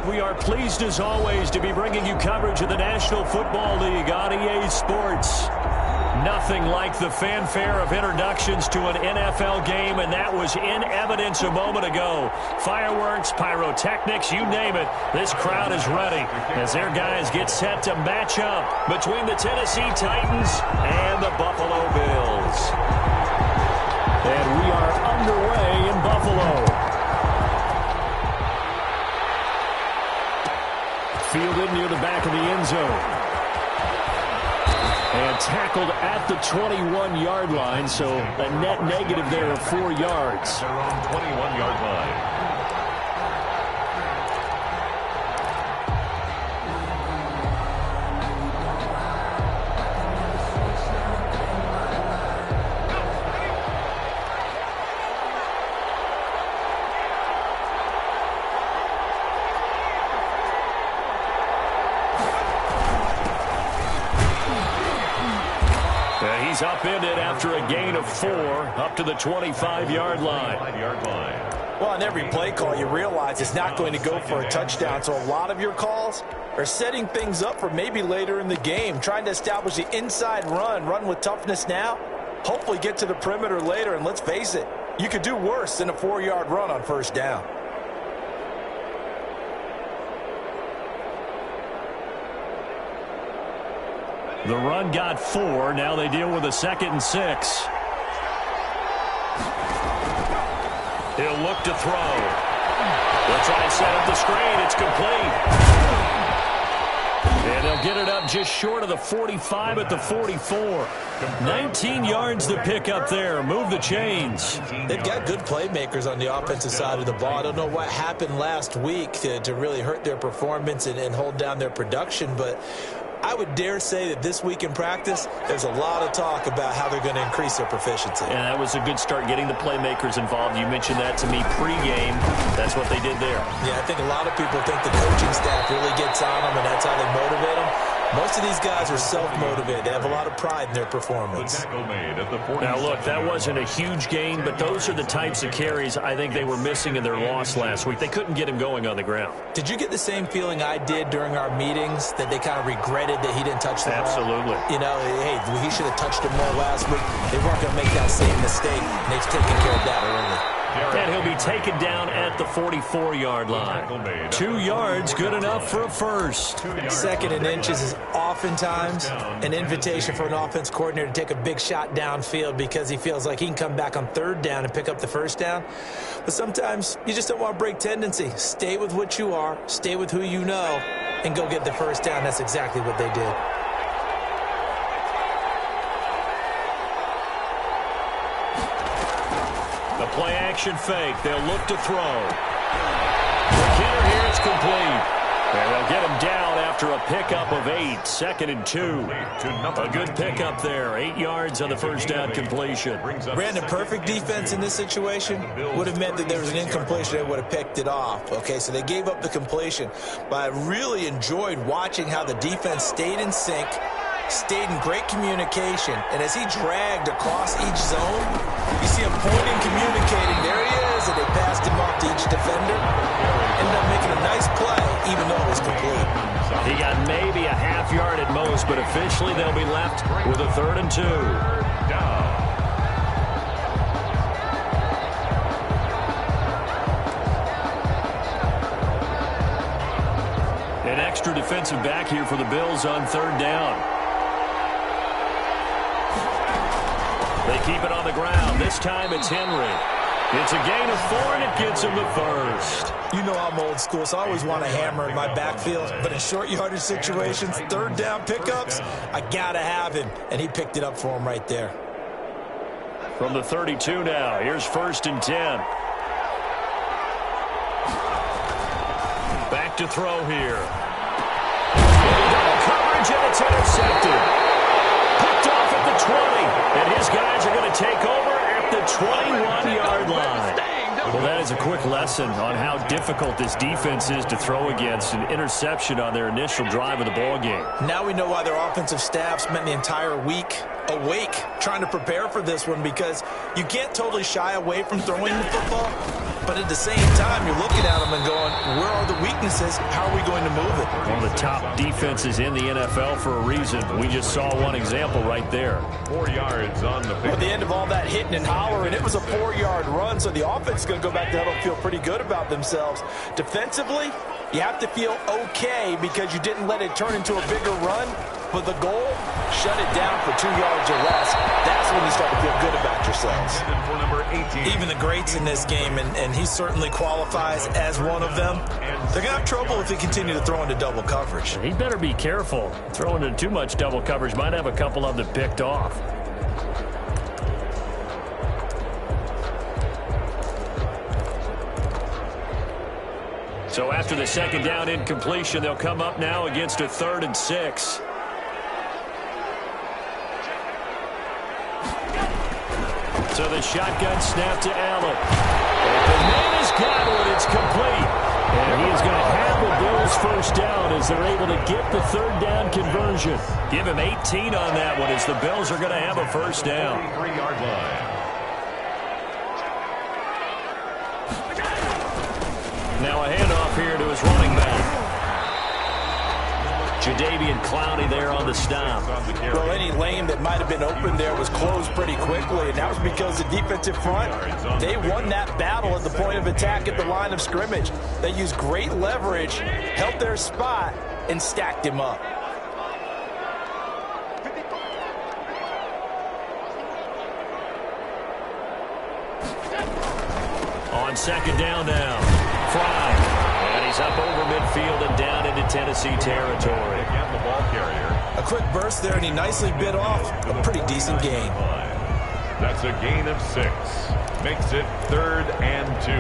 We are pleased as always to be bringing you coverage of the National Football League on EA Sports. Nothing like the fanfare of introductions to an NFL game, and that was in evidence a moment ago. Fireworks, pyrotechnics, you name it. This crowd is ready as their guys get set to match up between the Tennessee Titans and the Buffalo Bills. And we are underway in Buffalo. Fielded near the back of the end zone. And tackled at the 21-yard line, so a net negative there of 4 yards. Their own 21-yard line. He's upended after a gain of 4 up to the 25-yard line. Well, on every play call, you realize it's not going to go for a touchdown, so a lot of your calls are setting things up for maybe later in the game, trying to establish the inside run with toughness now, hopefully get to the perimeter later, and let's face it, you could do worse than a 4-yard run on first down. The run got 4. Now they deal with a 2nd and 6. He'll look to throw. They'll try and set up the screen. It's complete. And they'll get it up just short of the 45 at the 44. 19 yards to pick up there. Move the chains. They've got good playmakers on the offensive side of the ball. I don't know what happened last week to really hurt their performance and hold down their production, but I would dare say that this week in practice, there's a lot of talk about how they're going to increase their proficiency. And that was a good start, getting the playmakers involved. You mentioned that to me pregame. That's what they did there. Yeah, I think a lot of people think the coaching staff really gets on them, and that's how they motivate them. Most of these guys are self-motivated. They have a lot of pride in their performance. Now, look, that wasn't a huge gain, but those are the types of carries I think they were missing in their loss last week. They couldn't get him going on the ground. Did you get the same feeling I did during our meetings, that they kind of regretted that he didn't touch the ball? Absolutely. You know, hey, he should have touched it more last week. They weren't going to make that same mistake, and they've taken care of that early. And he'll be taken down at the 44-yard line. 2 yards, good enough for a first. 2nd and inches is oftentimes an invitation for an offense coordinator to take a big shot downfield because he feels like he can come back on 3rd down and pick up the first down. But sometimes you just don't want to break tendency. Stay with what you are, stay with who you know, and go get the first down. That's exactly what they did. The play-action fake. They'll look to throw. McKinnon here, it's complete. And they'll get him down after a pickup of 8. 2nd and 2. A good pickup there. 8 yards on the first down completion. Brandon, perfect defense in this situation would have meant that there was an incompletion. They would have picked it off. Okay, so they gave up the completion. But I really enjoyed watching how the defense stayed in sync, stayed in great communication, and as he dragged across each zone, you see him pointing, communicating. There he is, and they passed him off to each defender. Ended up making a nice play, even though it was complete. He got maybe a half yard at most, but officially they'll be left with a 3rd and 2. An extra defensive back here for the Bills on 3rd down. They keep it on the ground. This time it's Henry. It's a gain of 4, and it gets him the first. You know I'm old school, so I always want to hammer in my backfield. But in short yardage situations, 3rd down pickups, I got to have him. And he picked it up for him right there. From the 32 now, here's 1st and 10. Back to throw here. Double coverage, and it's intercepted. Picked off at the 20, and his guys are going to take over at the 21-yard line. Well, that is a quick lesson on how difficult this defense is to throw against. An interception on their initial drive of the ballgame. Now we know why their offensive staff spent the entire week awake trying to prepare for this one, because you can't totally shy away from throwing the football, but at the same time, you're looking at them and going, where are the weaknesses? How are we going to move it? One of the top defenses in the NFL for a reason. We just saw one example right there. 4 yards on the pick. At the end of all that hitting and hollering, it was a 4-yard run, so the offense is going to go back there and feel pretty good about themselves. Defensively, you have to feel okay because you didn't let it turn into a bigger run, but the goal, shut it down for 2 yards or less. That's when you start to feel good about yourselves. For number 18. Even the greats in this game, and he certainly qualifies as one of them, they're going to have trouble if they continue to throw into double coverage. He better be careful. Throwing into too much double coverage might have a couple of them picked off. So after the second down incompletion, they'll come up now against a 3rd and 6. So the shotgun snap to Allen. The man has got it. It's complete. And he is going to have the Bills first down as they're able to get the 3rd down conversion. Give him 18 on that one as the Bills are going to have a first down. 3-yard line. Now a handoff here to his running back. Jadeveon Clowney there on the stop. Well, any lane that might have been open there was closed pretty quickly, and that was because the defensive front, they won that battle at the point of attack at the line of scrimmage. They used great leverage, held their spot, and stacked him up. On second down now, Fry. And he's up over midfield and down into Tennessee territory. Again, the ball carrier. A quick burst there, and he nicely bit off a pretty decent gain. That's a gain of 6. Makes it 3rd and 2.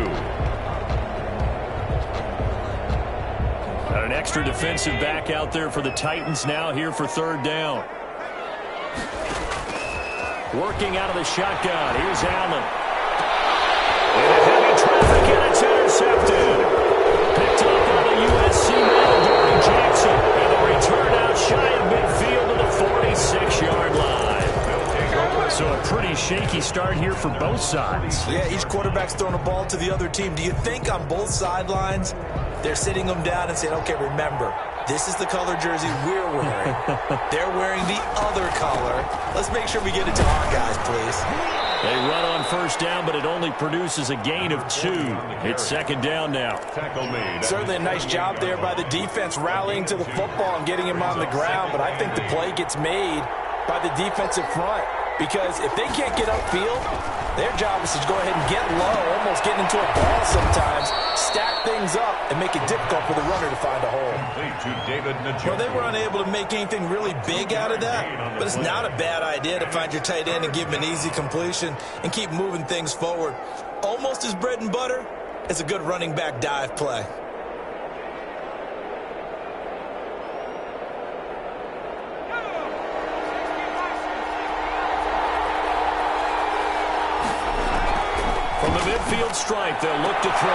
Got an extra defensive back out there for the Titans now here for 3rd down. Working out of the shotgun. Here's Allen. And heavy traffic, and it's intercepted. Picked up by the USC man, Dory Jackson. And the return out shy of midfield to the 46-yard line. So a pretty shaky start here for both sides. Yeah, each quarterback's throwing a ball to the other team. Do you think on both sidelines they're sitting them down and saying, okay, remember, this is the color jersey we're wearing. They're wearing the other color. Let's make sure we get it to our guys, please. They run on first down, but it only produces a gain of 2. It's second down now. Tackle made. Certainly a nice job there by the defense rallying to the football and getting him on the ground, but I think the play gets made by the defensive front, because if they can't get upfield, their job is to go ahead and get low, almost getting into a ball sometimes, stack things up, and make it difficult for the runner to find a hole. Well, they were unable to make anything really big out of that, but it's not a bad idea to find your tight end and give him an easy completion and keep moving things forward. Almost as bread and butter as a good running back dive play. From the midfield stripe, they'll look to throw.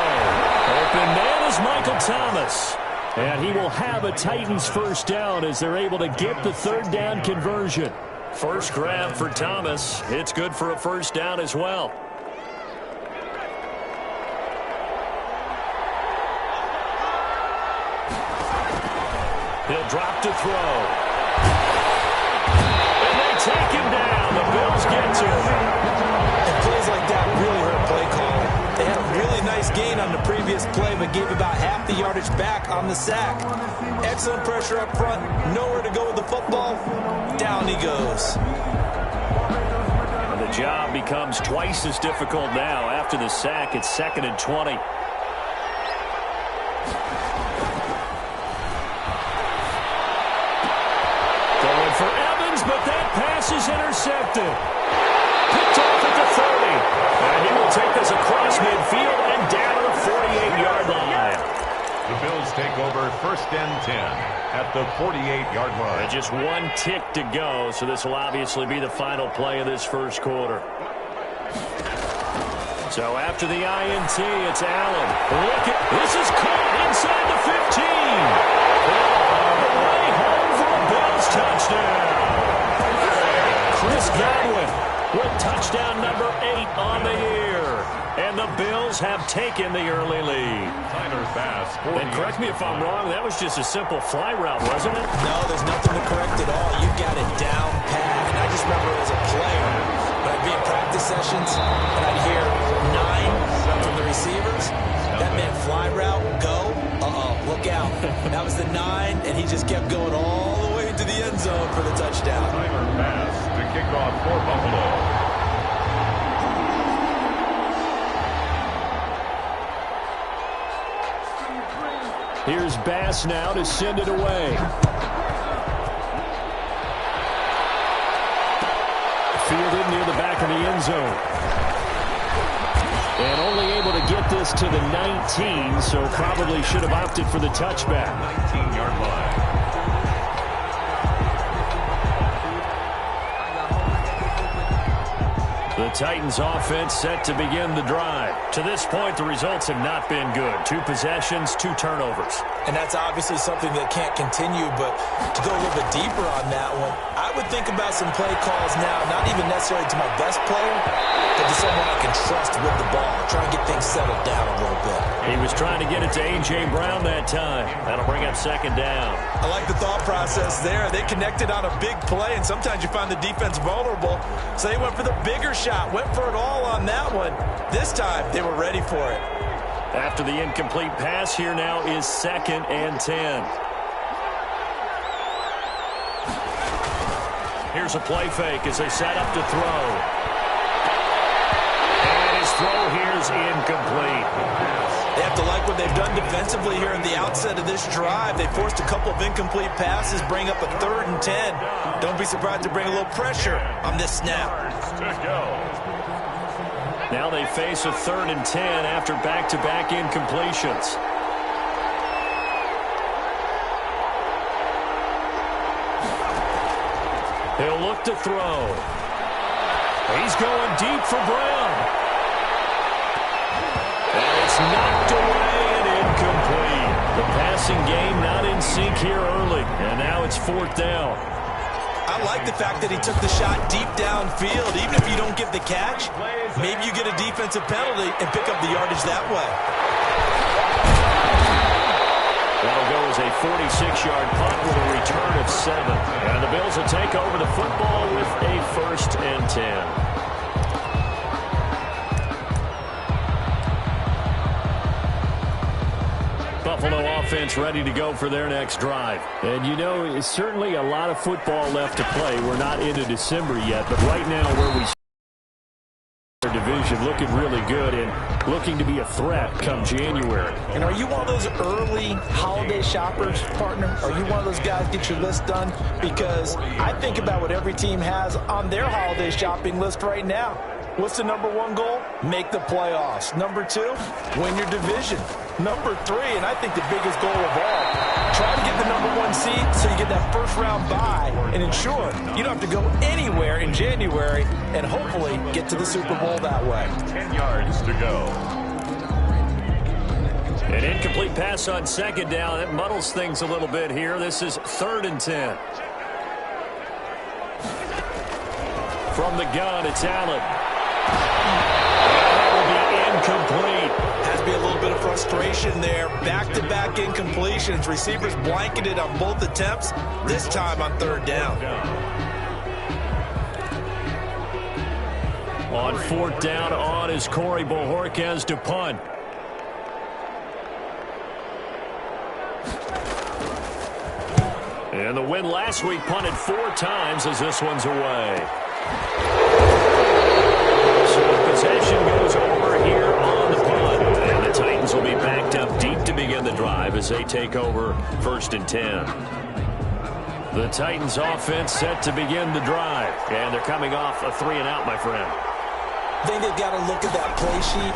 Open man is Michael Thomas. And he will have a Titans first down as they're able to get the 3rd down conversion. First grab for Thomas. It's good for a first down as well. He'll drop to throw. And they take him down. The Bills get to him. And plays like that really hurt play calling. They had a really nice gain on the previous play, but gave about half the yardage back on the sack. Excellent pressure up front. Nowhere to go with the football. Down he goes. The job becomes twice as difficult now. After the sack, it's 2nd and 20. Going for Evans, but that pass is intercepted. Picked off at the 30. And he will take this across midfield and down to the 48-yard line. The Bills take over 1st and 10 at the 48-yard line. And just one tick to go, so this will obviously be the final play of this first quarter. So after the INT, it's Allen. Look at this is caught inside the 15. All the way home for a Bills touchdown. Chris Godwin with touchdown number 8 on the year. And the Bills have taken the early lead. And correct me if I'm wrong, that was just a simple fly route, wasn't it? No, there's nothing to correct at all. You got it down pat. And I just remember as a player, when I'd be in practice sessions, and I'd hear 9 from the receivers, that meant fly route, go, look out. That was the 9, and he just kept going all the way into the end zone for the touchdown. Timer pass to kick off for Buffalo. Here's Bass now to send it away. Fielded near the back of the end zone. And only able to get this to the 19, so probably should have opted for the touchback. 19-yard line. The Titans offense set to begin the drive. To this point, the results have not been good. 2 possessions, 2 turnovers. And that's obviously something that can't continue, but to go a little bit deeper on that one, I would think about some play calls now, not even necessarily to my best player, but to someone I can trust with the ball. Try and get things settled down a little bit. He was trying to get it to A.J. Brown that time. That'll bring up 2nd down. I like the thought process there. They connected on a big play, and sometimes you find the defense vulnerable, so they went for the bigger shot, went for it all on that one. This time, they were ready for it. After the incomplete pass, here now is 2nd and 10. Here's a play fake as they set up to throw. And his throw here is incomplete. They have to like what they've done defensively here at the outset of this drive. They forced a couple of incomplete passes, bring up a 3rd and 10. Don't be surprised to bring a little pressure on this snap. Now they face a 3rd and 10 after back-to-back incompletions. He'll look to throw. He's going deep for Brown. And it's knocked away and incomplete. The passing game not in sync here early. And now it's 4th down. I like the fact that he took the shot deep downfield. Even if you don't get the catch, maybe you get a defensive penalty and pick up the yardage that way. That'll go as a 46-yard punt with a return of 7. And the Bills will take over the football with a 1st and 10. Buffalo offense ready to go for their next drive. And you know, it's certainly a lot of football left to play. We're not into December yet, but right now where we our division looking really good and looking to be a threat come January. And are you one of those early holiday shoppers, partner? Are you one of those guys get your list done? Because I think about what every team has on their holiday shopping list right now. What's the number 1 goal? Make the playoffs. Number 2, win your division. Number 3, and I think the biggest goal of all, try to get the number 1 seed so you get that first-round bye and ensure you don't have to go anywhere in January and hopefully get to the Super Bowl that way. 10 yards to go. An incomplete pass on 2nd down. That muddles things a little bit here. This is 3rd and 10. From the gun, it's Allen. That will be incomplete. Has to be a little bit of frustration there. Back-to-back incompletions. Receivers blanketed on both attempts, this time on 3rd down. On 4th down, on is Corey Bojorquez to punt. And the win last week punted 4 times as this one's away. So possession goes over here on the punt. And the Titans will be backed up deep to begin the drive as they take over 1st and 10. The Titans offense set to begin the drive. And they're coming off a 3-and-out, my friend. I think they've got to look at that play sheet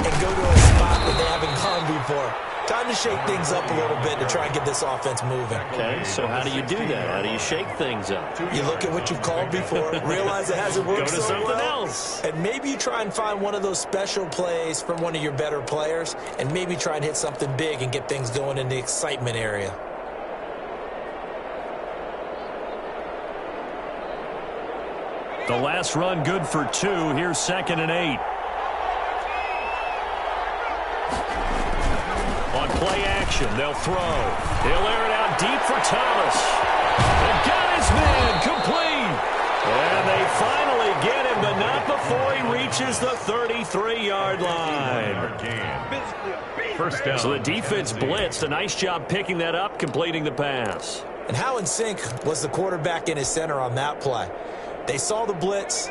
and go to a spot that they haven't gone before. Time to shake things up a little bit to try and get this offense moving. Okay, so how do you do that? How do you shake things up? You look at what you've called before, realize it hasn't worked Go to so something well, else. and maybe you try and find one of those special plays from one of your better players, and maybe try and hit something big and get things going in the excitement area. The last run good for 2. Here's 2nd and 8. On play action, they'll throw. He'll air it out deep for Thomas. They've got his man complete. And they finally get him, but not before he reaches the 33-yard line. First down. So the defense blitzed. A nice job picking that up, completing the pass. And how in sync was the quarterback in his center on that play? They saw the blitz,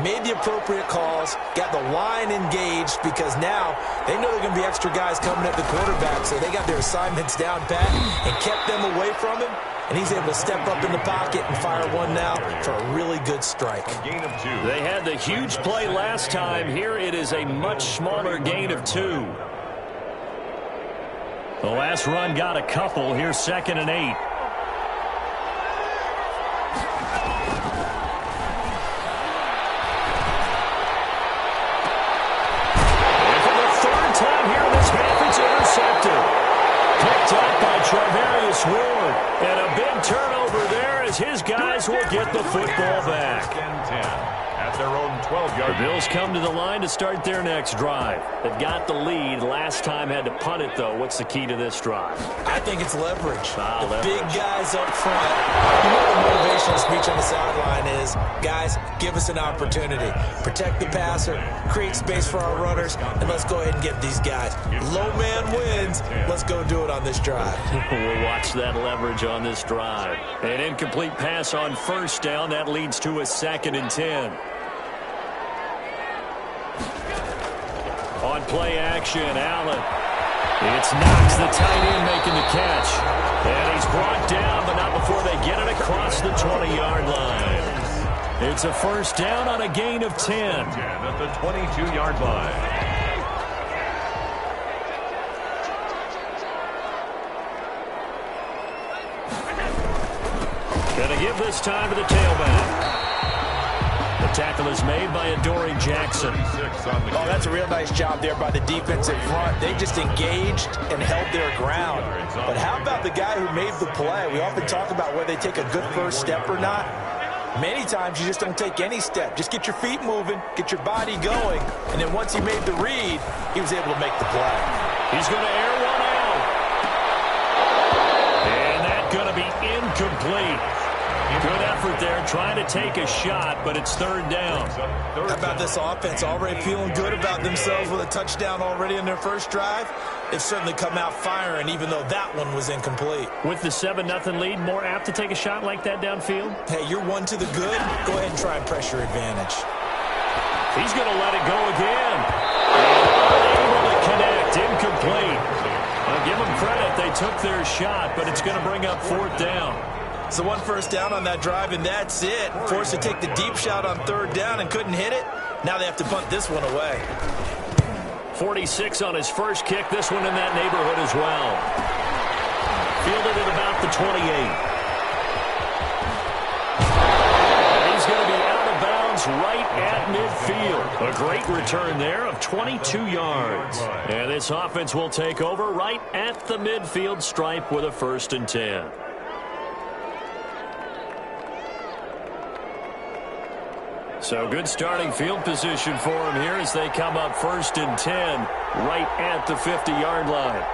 made the appropriate calls, got the line engaged, because now they know there are going to be extra guys coming at the quarterback, so they got their assignments down pat and kept them away from him, and he's able to step up in the pocket and fire one now for a really good strike. Gain of 2. They had the huge play last time. Here it is a much smaller gain of 2. The last run got a couple. Here's 2nd and 8. Picked up by Travarius Ward. And a big turnover there as his guys will get the football back. 10 at their own 12-yard. The Bills come to the line to start their next drive. They've got the lead. Last time had to punt it, though. What's the key to this drive? I think it's leverage. The leverage. Big guys up front. You know the motivational speech on the sideline is, guys, give us an opportunity. Protect the passer, create space for our runners, and let's go ahead and get these guys. Low man wins. Let's go do it on this drive. We'll watch that leverage on this drive. An incomplete pass on first down. That leads to a 2nd and 10. On play action, Allen. It's Knox, the tight end, making the catch. And he's brought down, but not before they get it across the 20-yard line. It's a first down on a gain of 10. At the 22-yard line. Gonna give this time to the tailback. The tackle is made by Adoree Jackson. Oh, that's a real nice job there by the defensive front. They just engaged and held their ground. But how about the guy who made the play? We often talk about whether they take a good first step or not. Many times you just don't take any step. Just get your feet moving, get your body going, and then once he made the read, he was able to make the play. He's going to air one out. And that's going to be incomplete. Good effort there, trying to take a shot, but it's 3rd down. How about this offense already feeling good about themselves with a touchdown already in their first drive? They've certainly come out firing, even though that one was incomplete. With the 7-0 lead, more apt to take a shot like that downfield? Hey, you're one to the good. Go ahead and try and press your advantage. He's going to let it go again. Able to connect, incomplete. I'll give them credit. They took their shot, but it's going to bring up 4th down. So one first down on that drive, and that's it. Forced to take the deep shot on 3rd down and couldn't hit it. Now they have to punt this one away. 46 on his first kick. This one in that neighborhood as well. Fielded at about the 28. He's going to be out of bounds right at midfield. A great return there of 22 yards. And this offense will take over right at the midfield stripe with a 1st and 10. So good starting field position for him here as they come up 1st and 10 right at the 50-yard line.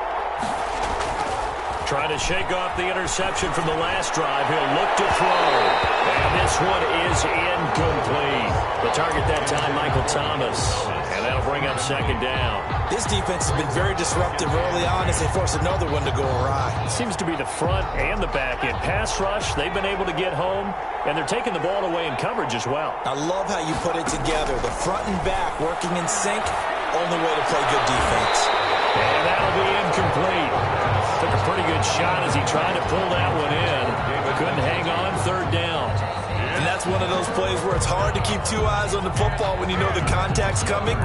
Trying to shake off the interception from the last drive. He'll look to throw. And this one is incomplete. The target that time, Michael Thomas. And that'll bring up 2nd down. This defense has been very disruptive early on as they force another one to go awry. It seems to be the front and the back end. Pass rush, they've been able to get home, and they're taking the ball away in coverage as well. I love how you put it together. The front and back working in sync, only way to play good defense. And that'll be incomplete. Took a A pretty good shot as he tried to pull that one in. Couldn't hang on, third down. And that's one of those plays where it's hard to keep two eyes on the football when you know the contact's coming,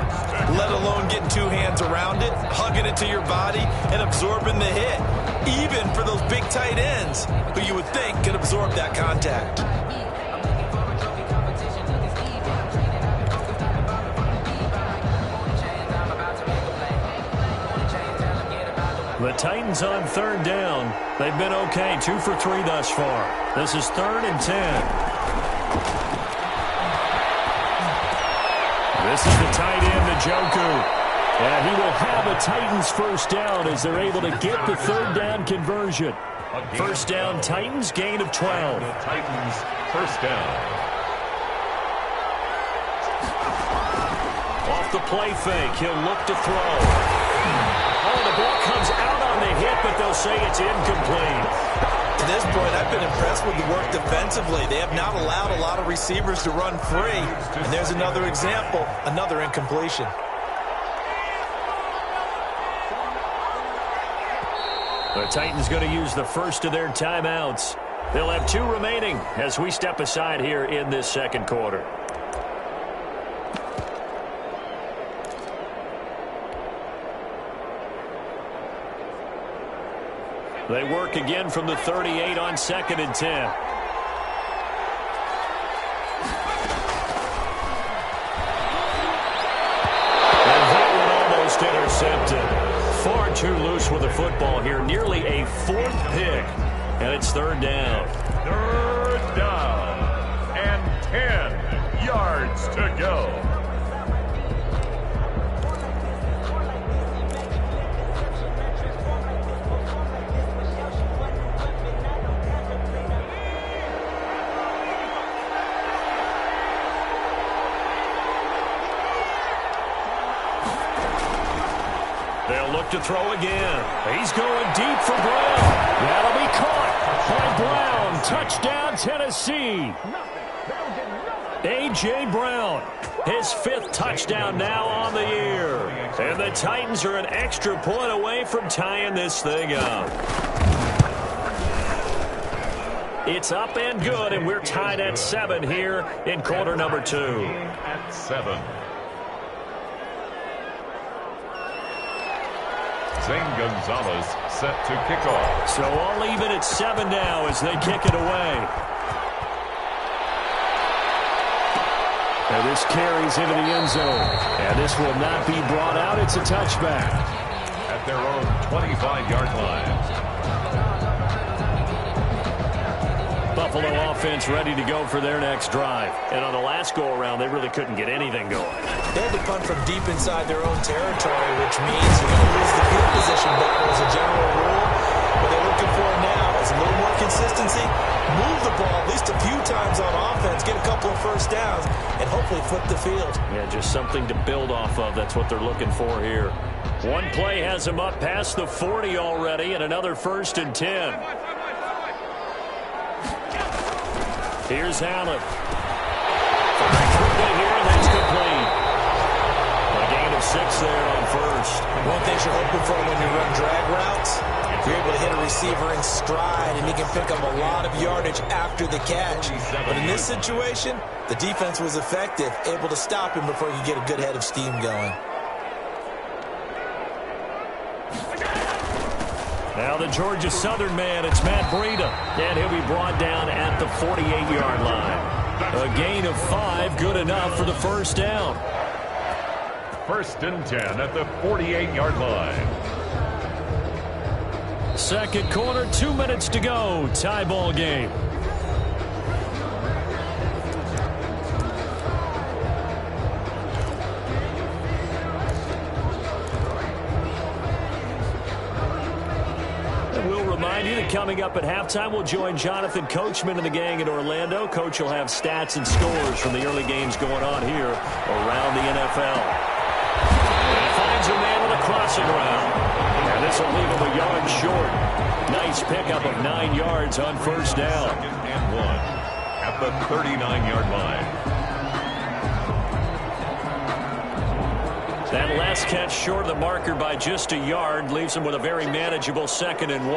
let alone getting two hands around it, hugging it to your body, and absorbing the hit. Even for those big tight ends who you would think could absorb that contact. The Titans on third down. They've been okay, 2 for 3 thus far. This is 3rd and 10. This is the tight end, Njoku. And he will have a Titans first down as they're able to get the third down conversion. First down, Titans, gain of 12. The Titans, first down. Off the play fake, he'll look to throw. Oh, the ball comes out on the hit, but they'll say it's incomplete. To this point, I've been impressed with the work defensively. They have not allowed a lot of receivers to run free. And there's another example, another incompletion. The Titans going to use the first of their timeouts. They'll have 2 remaining as we step aside here in this second quarter. They work again from the 38 on 2nd and 10. And that one almost intercepted. Far too loose with the football here. Nearly a 4th pick. And it's 3rd down. 3rd down. And 10 yards to go. They'll look to throw again. He's going deep for Brown. That'll be caught by Brown. Touchdown, Tennessee. A.J. Brown, his 5th touchdown now on the year. And the Titans are an extra point away from tying this thing up. It's up and good, and we're tied at 7 here in quarter number 2. At 7. Zane Gonzalez set to kick off. So all even at 7 now as they kick it away. And this carries into the end zone. And this will not be brought out. It's a touchback. At their own 25-yard line. Buffalo offense ready to go for their next drive. And on the last go-around, they really couldn't get anything going. They had to punt from deep inside their own territory, which means you're going to lose the field position battle as a general rule. What they're looking for now is a little more consistency, move the ball at least a few times on offense, get a couple of first downs, and hopefully flip the field. Yeah, just something to build off of. That's what they're looking for here. One play has them up past the 40 already, and another 1st and 10. Here's Allen. Quickly here, and that's complete. A gain of 6 there on 1st. One thing you're hoping for when you run drag routes, you're able to hit a receiver in stride, and he can pick up a lot of yardage after the catch. But in this situation, the defense was effective, able to stop him before he could get a good head of steam going. Now the Georgia Southern man, it's Matt Breida. And he'll be brought down at the 48-yard line. A gain of 5, good enough for the first down. 1st and 10 at the 48-yard line. Second quarter, 2 minutes to go. Tie ball game. Remind you that coming up at halftime, we'll join Jonathan Coachman and the gang in Orlando. Coach will have stats and scores from the early games going on here around the NFL. And he finds a man on the crossing route. And this will leave him a yard short. Nice pickup of 9 yards on first down. 2nd and 1 at the 39-yard line. That last catch short of the marker by just a yard leaves him with a very manageable 2nd and 1.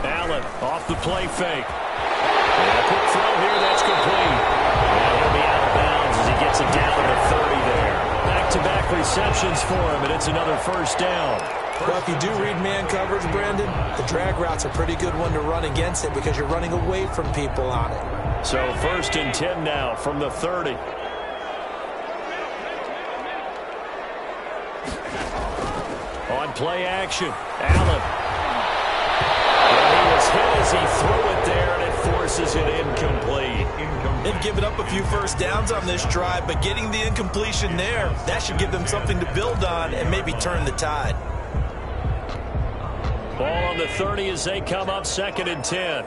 Allen off the play fake. And a quick throw here, that's complete. And he'll be out of bounds as he gets it down to the 30 there. Back-to-back receptions for him, and it's another first down. Well, if you do read man coverage, Brandon, the drag route's a pretty good one to run against it because you're running away from people on it. So 1st and 10 now from the 30. On play action, Allen. And he was hit as he threw it there, and it forces it incomplete. They've given up a few first downs on this drive, but getting the incompletion there, that should give them something to build on and maybe turn the tide. Ball on the 30 as they come up 2nd and 10.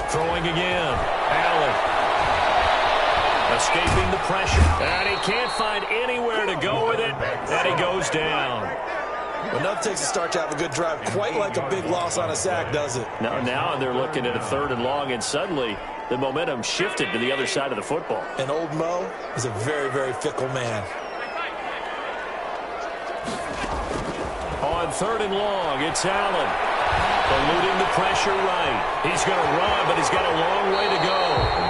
Throwing again. Allen. Escaping the pressure. And he can't find anywhere to go with it. And he goes down. Well, nothing takes a start to have a good drive, quite like a big loss on a sack, does it? Now they're looking at a 3rd and long, and suddenly the momentum shifted to the other side of the football. And old Mo is a very, very fickle man. On 3rd and long, it's Allen. Eluding the pressure right. He's going to run, but he's got a long way to go.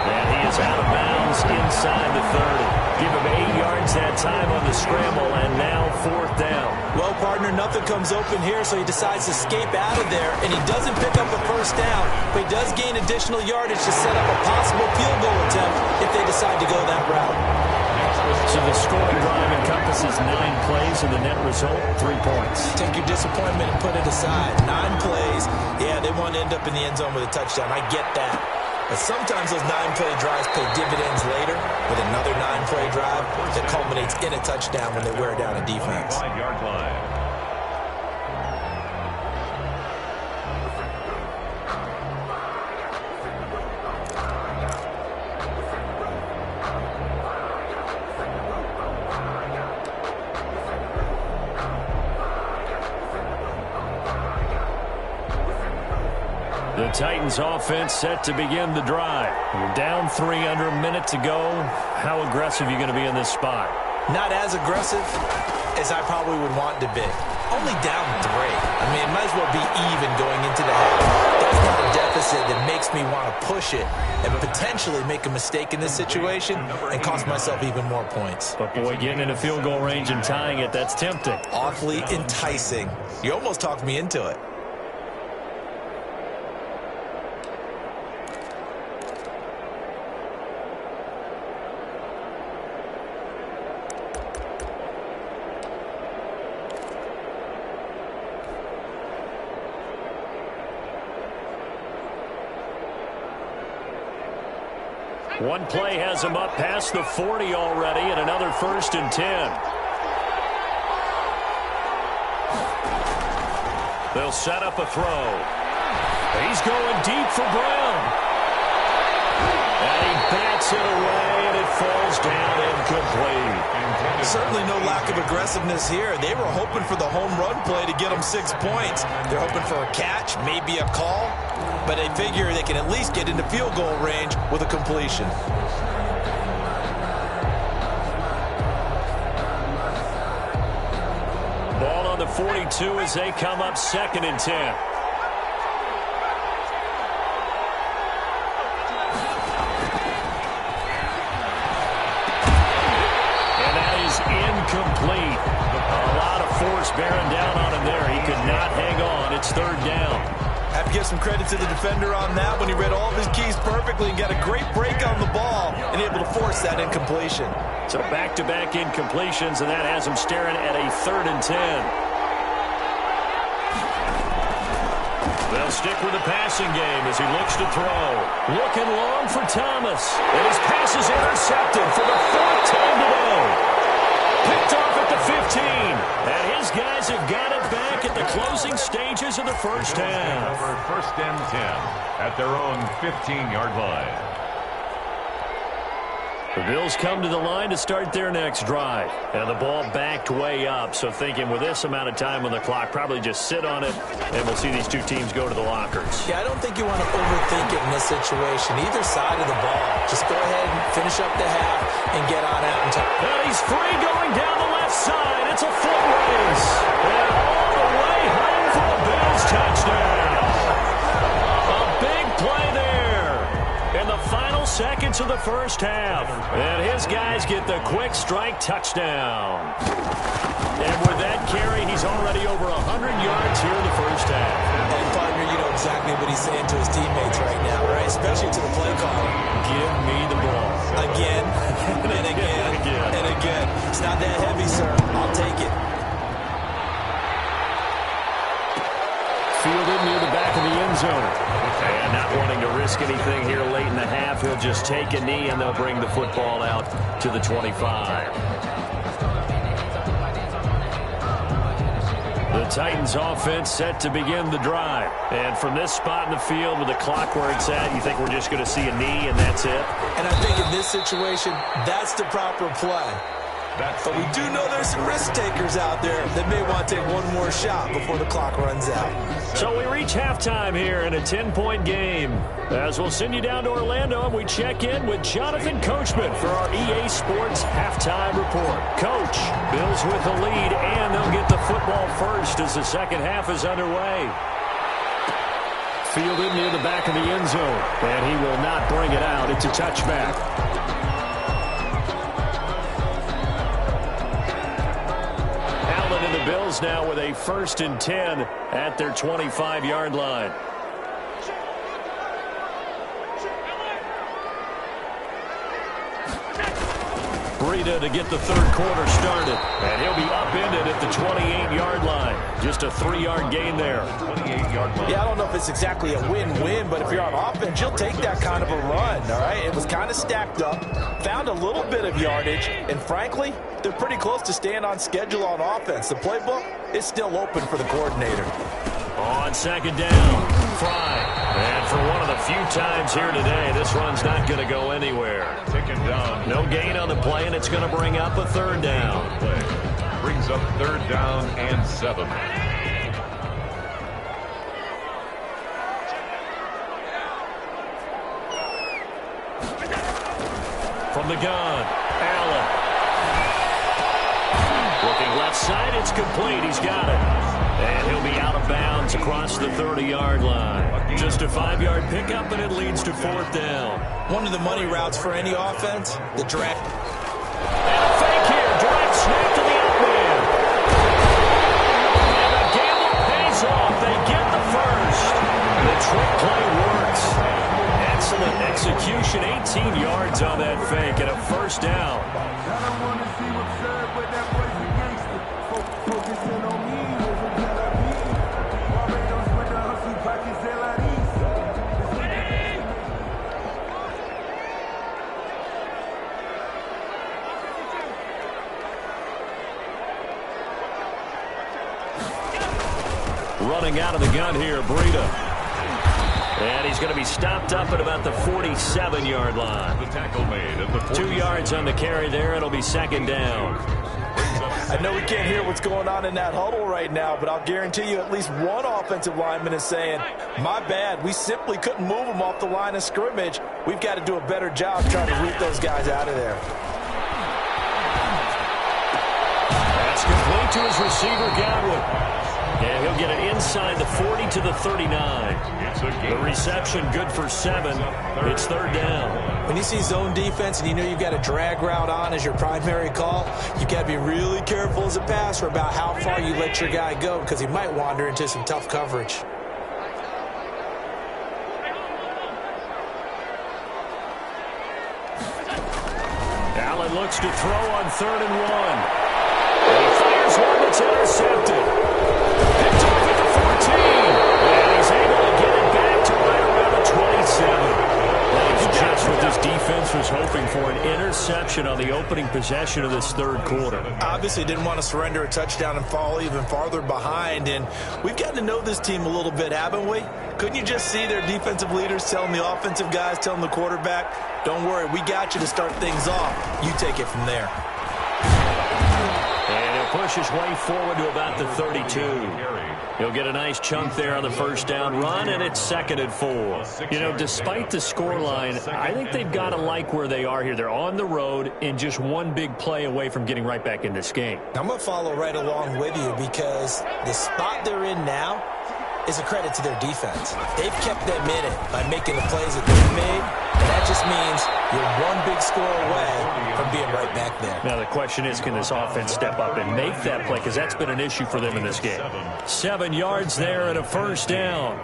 And he is out of bounds inside the 30. Give him 8 yards that time on the scramble, and now 4th down. Well, partner, nothing comes open here, so he decides to escape out of there, and he doesn't pick up a first down, but he does gain additional yardage to set up a possible field goal attempt if they decide to go that route. So the scoring drive encompasses 9 plays, and the net result, 3 points. Take your disappointment and put it aside. 9 plays. Yeah, they want to end up in the end zone with a touchdown. I get that. But sometimes those 9-play drives pay dividends later with another 9-play drive that culminates in a touchdown when they wear down a defense. 5-yard line. The Titans offense set to begin the drive. You're down 3 under a minute to go. How aggressive are you going to be in this spot? Not as aggressive as I probably would want to be. Only down 3. I mean, it might as well be even going into the half. That's not a deficit that makes me want to push it and potentially make a mistake in this situation and cost myself even more points. But, boy, getting into field goal range and tying it, that's tempting. Awfully enticing. You almost talked me into it. One play has him up past the 40 already, and another 1st and 10. They'll set up a throw. He's going deep for Brown. And he bats it away, and it falls down incomplete. Certainly no lack of aggressiveness here. They were hoping for the home run play to get them 6 points. They're hoping for a catch, maybe a call, but they figure they can at least get into field goal range with a completion. Ball on the 42 as they come up 2nd and 10. Incomplete. A lot of force bearing down on him there. He could not hang on. It's 3rd down. Have to give some credit to the defender on that when he read all of his keys perfectly and got a great break on the ball and able to force that incompletion. So back-to-back incompletions, and that has him staring at a 3rd and 10. They'll stick with the passing game as he looks to throw. Looking long for Thomas. And his pass is intercepted for the 4th time today. Picked off at the 15. And his guys have got it back at the closing stages of the first half. Over 1st and 10 at their own 15-yard line. The Bills come to the line to start their next drive. And the ball backed way up. So thinking with this amount of time on the clock, probably just sit on it, and we'll see these two teams go to the lockers. Yeah, I don't think you want to overthink it in this situation. Either side of the ball. Just go ahead and finish up the half and get on out and talk. And he's free going down the left side. It's a foot race. And all the way home for the Bills touchdown. A big play there in the final seconds of the first half. And his guys get the quick strike touchdown. And with that carry, he's already over 100 yards here in the first half. And, partner, you know exactly what he's saying to his teammates right now, right? Especially to the play caller. Give me the ball. Again, and again, and again. It's not that heavy, sir. I'll take it. Fielded near the back of the end zone. And not wanting to risk anything here late in the half, he'll just take a knee, and they'll bring the football out to the 25. The Titans offense set to begin the drive. And from this spot in the field with the clock where it's at, you think we're just going to see a knee and that's it? And I think in this situation, that's the proper play. But we do know there's some risk takers out there that may want to take one more shot before the clock runs out. So we reach halftime here in a 10-point game. As we'll send you down to Orlando, and we check in with Jonathan Coachman for our EA Sports Halftime Report. Coach, Bills with the lead, and they'll get the football first as the second half is underway. Fielded near the back of the end zone, and he will not bring it out. It's a touchback. The Bills now with a 1st and 10 at their 25-yard line. Breida to get the third quarter started. And he'll be upended at the 28-yard line. Just a 3-yard gain there. 28-yard line. Yeah, I don't know if it's exactly a win-win, but if you're on offense, you'll take that kind of a run, all right? It was kind of stacked up, found a little bit of yardage, and frankly, they're pretty close to staying on schedule on offense. The playbook is still open for the coordinator. On second down, Fry. And for one of the few times here today, this run's not going to go anywhere. Taken down. No gain on the play, and it's going to bring up a 3rd down. Brings up 3rd down and 7. From the gun, Allen. Looking left side, it's complete. He's got it. And he'll be out of bounds across the 30-yard line. Just a 5-yard pickup, and it leads to 4th down. One of the money routes for any offense, the drag. And a fake here. Direct snap to the outman. And the gamble pays off. They get the first. The trick play works. Excellent execution. 18 yards on that fake and a 1st down. Running out of the gun here, Breida. And he's going to be stopped up at about the 47-yard line. The tackle made at the 40. 2 yards on the carry there. It'll be 2nd down. I know we can't hear what's going on in that huddle right now, but I'll guarantee you at least one offensive lineman is saying, my bad, we simply couldn't move them off the line of scrimmage. We've got to do a better job trying to root those guys out of there. That's complete to his receiver, Godwin. And he'll get it inside the 40 to the 39. The reception good for 7. It's 3rd down. When you see zone defense and you know you've got a drag route on as your primary call, you've got to be really careful as a passer about how far you let your guy go because he might wander into some tough coverage. Allen looks to throw on 3rd and 1. And he fires one that's intercepted. Picked off at the 14. And he's able to get it back to right around the 27. That is just what this defense was hoping for, an interception on the opening possession of this 3rd quarter. Obviously didn't want to surrender a touchdown and fall even farther behind. And we've gotten to know this team a little bit, haven't we? Couldn't you just see their defensive leaders telling the offensive guys, telling the quarterback, don't worry, we got you to start things off. You take it from there. And he'll push his way forward to about the 32. He'll get a nice chunk there on the first down run, and it's 2nd and 4. You know, despite the scoreline, I think they've got to like where they are here. They're on the road and just one big play away from getting right back in this game. I'm going to follow right along with you because the spot they're in now is a credit to their defense. They've kept them in it by making the plays that they've made, and that just means you're one big score away from being right back there. Now the question is, can this offense step up and make that play? Because that's been an issue for them in this game. 7 yards there and a first down.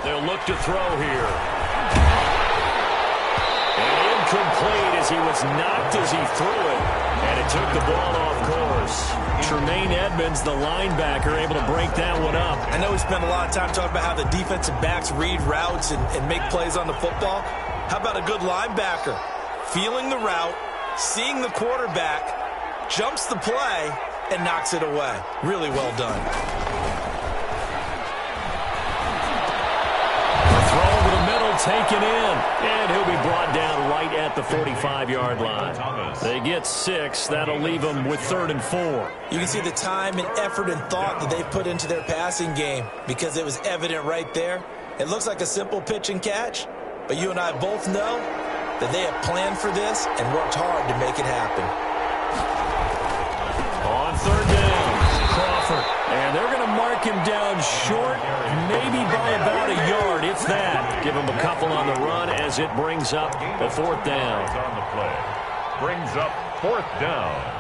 They'll look to throw here. Complete as he was knocked as he threw it, and it took the ball off course. Tremaine Edmonds, the linebacker, able to break that one up. I know we spent a lot of time talking about how the defensive backs read routes and make plays on the football. How about a good linebacker? Feeling the route, seeing the quarterback, jumps the play, and knocks it away. Really well done. Taken in, and he'll be brought down right at the 45-yard line. They get 6. That'll leave them with 3rd and 4. You can see the time and effort and thought that they've put into their passing game because it was evident right there. It looks like a simple pitch and catch, but you and I both know that they have planned for this and worked hard to make it happen. On 3rd down, Crawford. And they're going to mark him down short, maybe by about a yard, if that. Give him a couple on the run as it brings up a 4th down. On the play. Brings up 4th down.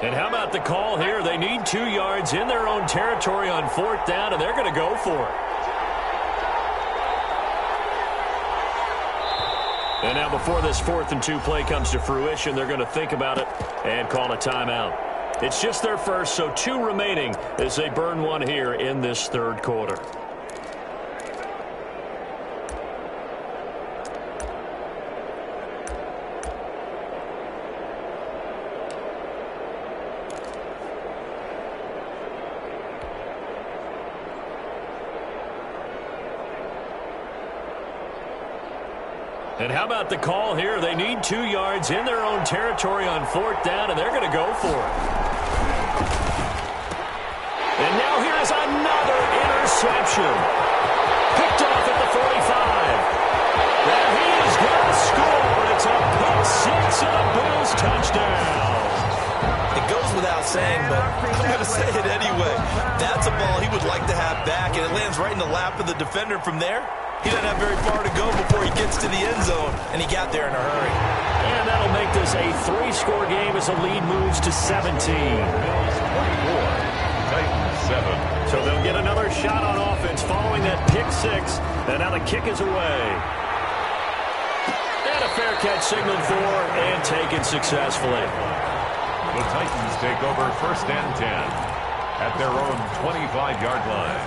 And how about the call here? They need 2 yards in their own territory on 4th down, and they're going to go for it. And now before this 4th and 2 play comes to fruition, they're going to think about it and call a timeout. It's just their first, so 2 remaining as they burn one here in this 3rd quarter. And how about the call here? They need 2 yards in their own territory on 4th down, and they're going to go for it. And now here's another interception. Picked off at the 45. And he is going to score. It's a pick 6 and a Bills touchdown. It goes without saying, but I'm going to say it anyway. That's a ball he would like to have back, and it lands right in the lap of the defender from there. He doesn't have very far to go before he gets to the end zone, and he got there in a hurry. And that'll make this a 3-score game as the lead moves to 17. Bills 24, Titans 7. So they'll get another shot on offense following that pick 6, and now the kick is away. And a fair catch signaled for and taken successfully. The Titans take over 1st and 10 at their own 25-yard line.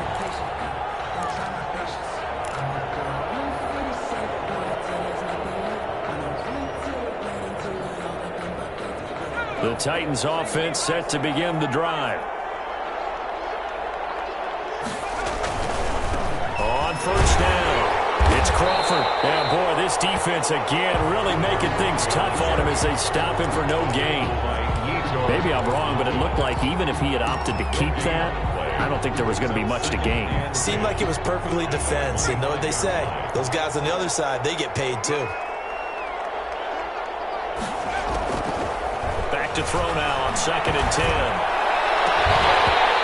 The Titans offense set to begin the drive. On 1st down, it's Crawford. And boy, this defense again really making things tough on him as they stop him for no gain. Maybe I'm wrong, but it looked like even if he had opted to keep that, I don't think there was going to be much to gain. Seemed like it was perfectly defense. You know what they say? Those guys on the other side, they get paid too. To throw now on 2nd and 10.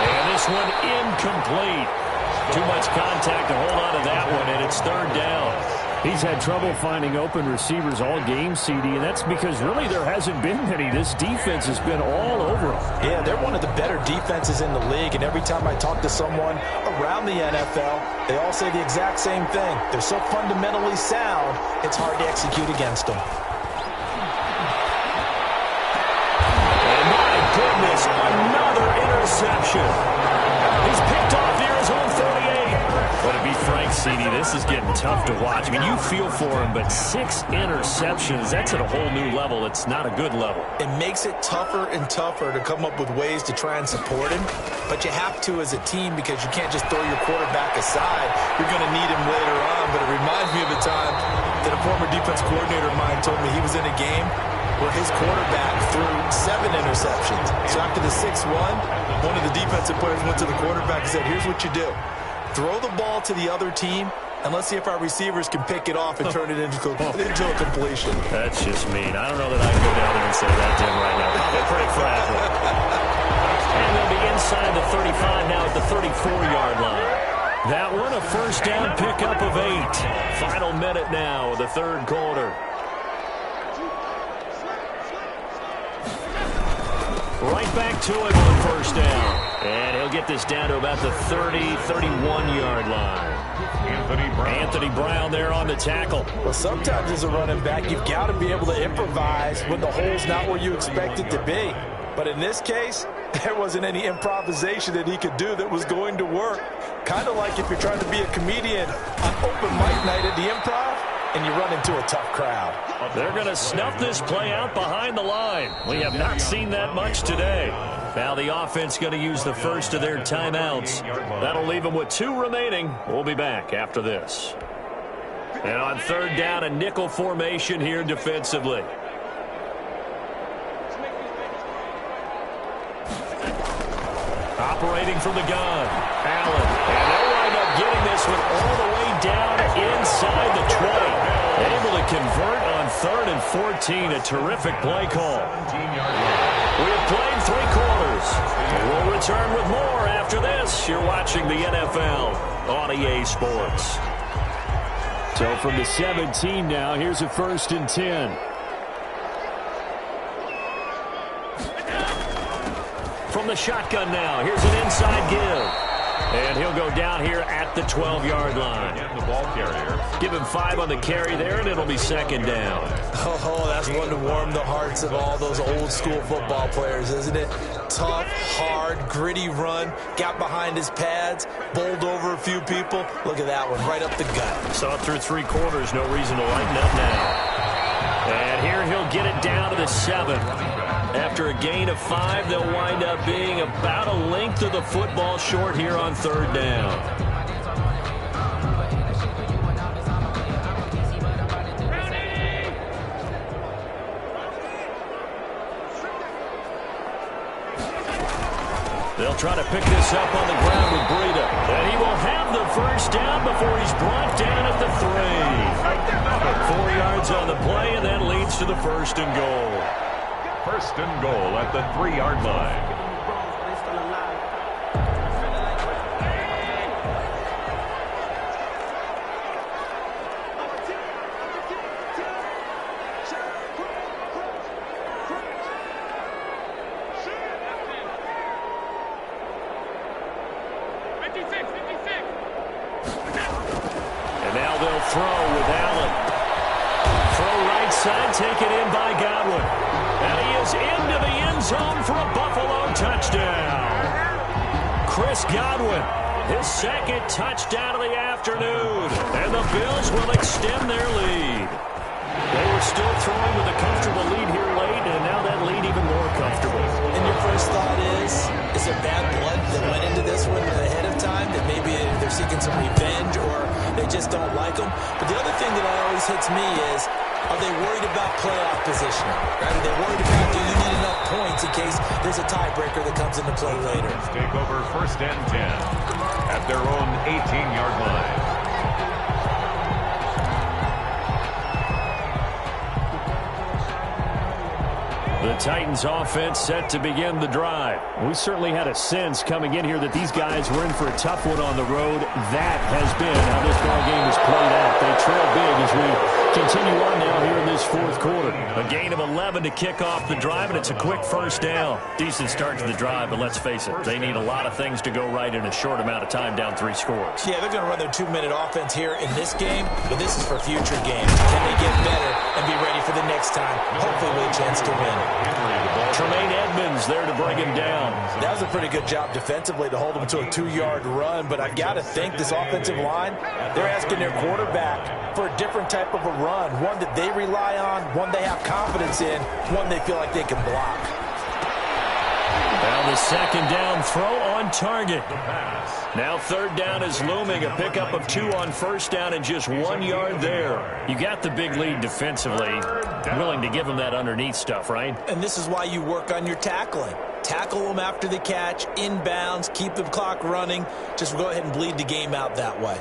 And this one incomplete. Too much contact to hold on to that one, and it's 3rd down. He's had trouble finding open receivers all game, CD, and that's because really there hasn't been many. This defense has been all over him. Yeah, they're one of the better defenses in the league, and every time I talk to someone around the NFL, they all say the exact same thing. They're so fundamentally sound, it's hard to execute against them. And my goodness, another interception. He's picked off near his own 48. But to be frank, CD, this is getting tough to watch. I mean, you feel for him, but 6 interceptions, that's at a whole new level. It's not a good level. It makes it tougher and tougher to come up with ways to try and support him, but you have to as a team because you can't just throw your quarterback aside. You're going to need him later on, but it reminds me of a time that a former defense coordinator of mine told me he was in a game where his quarterback threw 7 interceptions. So after the 6-1, one of the defensive players went to the quarterback and said, here's what you do. Throw the ball to the other team, and let's see if our receivers can pick it off and turn it into a completion. That's just mean. I don't know that I can go down there and say that to him right now. Probably pretty fragile. And they'll be inside the 35 now at the 34-yard line. That one a first down pickup of 8. Final minute now of the third quarter. Right back to him on first down. And he'll get this down to about the 30, 31-yard line. Anthony Brown there on the tackle. Well, sometimes as a running back, you've got to be able to improvise when the hole's not where you expect it to be. But in this case, there wasn't any improvisation that he could do that was going to work. Kind of like if you're trying to be a comedian on open mic night at the Improv and you run into a tough crowd. They're going to snuff this play out behind the line. We have not seen that much today. Now the offense going to use the first of their timeouts. That'll leave them with 2 remaining. We'll be back after this. And on third down, a nickel formation here defensively. Operating from the gun, Allen. And they'll wind up getting this one all the way down inside the 20. Able to convert on 3rd and 14. A terrific play call. We have played 3 quarters. We'll return with more after this. You're watching the NFL on EA Sports. So from the 17 now, here's a 1st and 10. From the shotgun now, here's an inside give. And he'll go down here at the 12-yard line. The ball carrier. Give him 5 on the carry there, and it'll be 2nd down. Oh, that's one to warm the hearts of all those old-school football players, isn't it? Tough, hard, gritty run. Got behind his pads, bowled over a few people. Look at that one, right up the gut. Saw it through 3 quarters, no reason to lighten up now. And here he'll get it down to the 7. After a gain of 5, they'll wind up being about a length of the football short here on 3rd down. They'll try to pick this up on the ground with Breida. And he will have the first down before he's brought down at the 3. 4 yards on the play, and that leads to the 1st and goal. 1st and goal at the 3-yard line. And now they'll throw with Allen. Throw right side, taken in by Godwin. And he is into the end zone for a Buffalo touchdown. Chris Godwin, his 2nd touchdown of the afternoon. And the Bills will extend their lead. They were still throwing with a comfortable lead here late, and now that lead even more comfortable. And your first thought is there bad blood that went into this one ahead of time, that maybe they're seeking some revenge or they just don't like them? But the other thing that always hits me is, are they worried about playoff positioning? Right? Are they worried about, do you need enough points in case there's a tiebreaker that comes into play later? Take over 1st and 10 at their own 18-yard line. The Titans offense set to begin the drive. We certainly had a sense coming in here that these guys were in for a tough one on the road. That has been how this ball game has played out. They trail big as we continue on now here in this fourth quarter. A gain of 11 to kick off the drive, and it's a quick first down. Decent start to the drive, but let's face it, they need a lot of things to go right in a short amount of time, down 3 scores. Yeah, they're going to run their 2-minute offense here in this game, but this is for future games. Can they get better and be ready for the next time? Hopefully with a chance to win. Tremaine Edmonds there to bring him down. That was a pretty good job defensively to hold him to a 2-yard run, but I've got to think this offensive line, they're asking their quarterback for a different type of a run, one that they rely on, one they have confidence in, one they feel like they can block. Now the second down throw on target. Now third down is looming. A pickup of 2 on first down and just 1 yard there. You got the big lead defensively. Willing to give them that underneath stuff, right? And this is why you work on your tackling. Tackle them after the catch, inbounds, keep the clock running. Just go ahead and bleed the game out that way.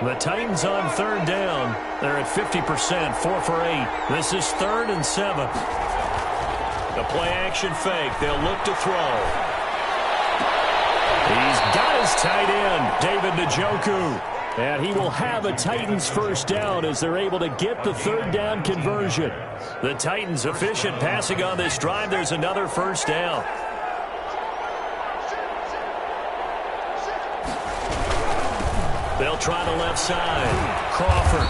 The Titans on third down. They're at 50%, 4 for 8. This is 3rd and 7. The play action fake. They'll look to throw. He's got his tight end, David Njoku. And he will have a Titans first down as they're able to get the third down conversion. The Titans efficient passing on this drive. There's another first down. They'll try the left side. Crawford.